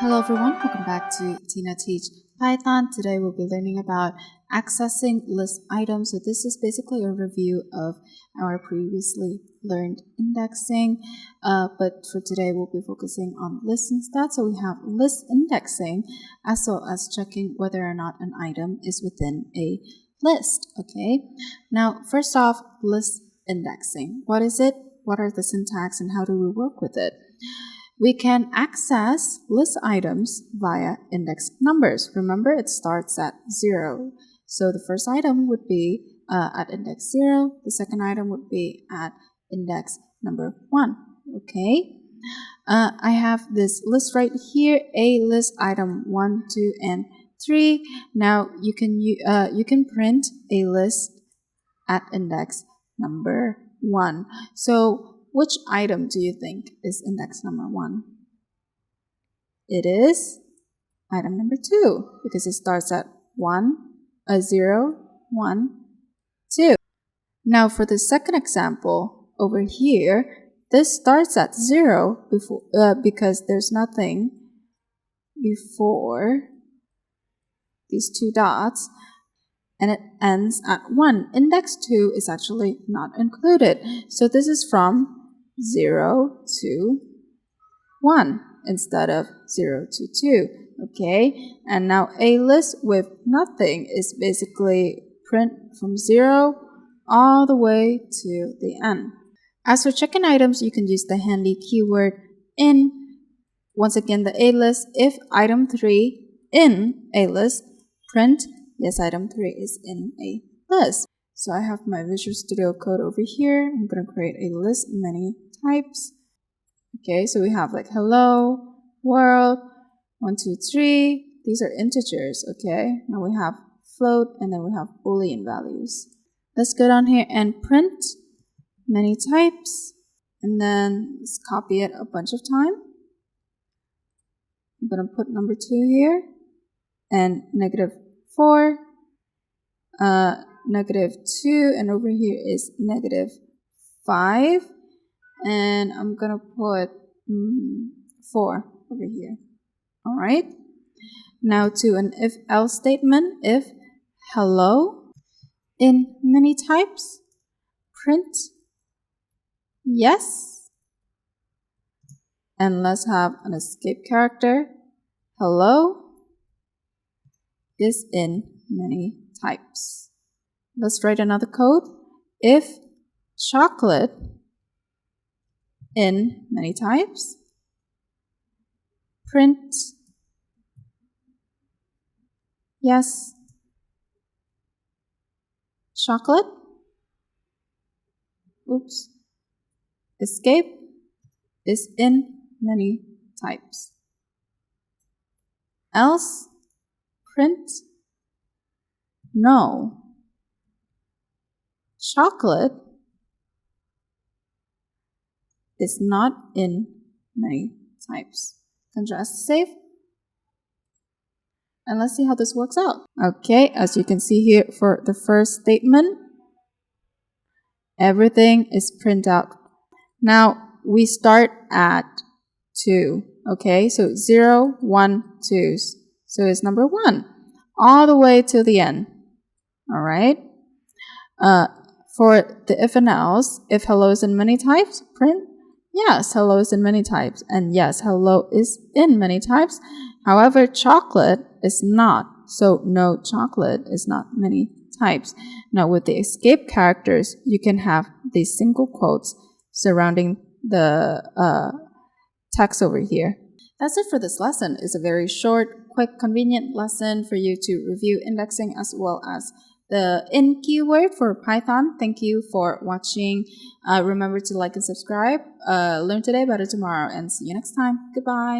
Hello everyone, welcome back to Tinateach Python. Today we'll be learning about accessing list items. So this is basically a review of our previously learned indexing, but for today we'll be focusing on lists instead. So we have list indexing as well as checking whether or not an item is within a list. Okay, now first off, list indexing. What is it? What are the syntax and how do we work with it? We can access list items via index numbers. Remember, it starts at 0. So the first item would be at index 0. The second item would be at index number 1. Okay. I have this list right here, a list item 1, 2, and 3. Now you can print a list at index number 1. So which item do you think is index number 1? It is item number 2 because it starts at 0, 1, 2. Now for the second example over here, this starts at 0 because there's nothing before these two dots, and it ends at 1. Index 2 is actually not included. So this is from 0 to 1 instead of 0 to 2. Okay, and now a list with nothing is basically print from 0 all the way to the end. As for checking items, you can use the handy keyword in. Once again, the a list, if item 3 in a list, print yes, item 3 is in a list. So I have my Visual Studio Code over here. I'm going to create a list many types. Okay, so we have like hello, world, 1, 2, 3. These are integers, okay? Now we have float and then we have Boolean values. Let's go down here and print many types. And then let's copy it a bunch of times. I'm going to put number 2 here and -4, -2, and over here is -5, and I'm gonna put 4 over here. All right, now to an if-else statement. If hello in many types, print yes, and let's have an escape character. Hello is in many types. Let's write another code. If chocolate in many types, print yes, chocolate. Oops. Escape is in many types. Else, print no, chocolate is not in many types. Contrast save. And let's see how this works out. Okay, as you can see here for the first statement, everything is printed out. Now we start at 2. Okay, so 0, 1, 2. So it's number 1 all the way to the end. All right. For the if and else, if hello is in many types, print yes, hello is in many types, and yes, hello is in many types. However, chocolate is not, so no, chocolate is not many types. Now with the escape characters, you can have these single quotes surrounding the text over here. That's it for this lesson. It's a very short, quick, convenient lesson for you to review indexing as well as the in keyword for Python. Thank you for watching. Remember to like and subscribe. Learn today, better tomorrow, and see you next time. Goodbye.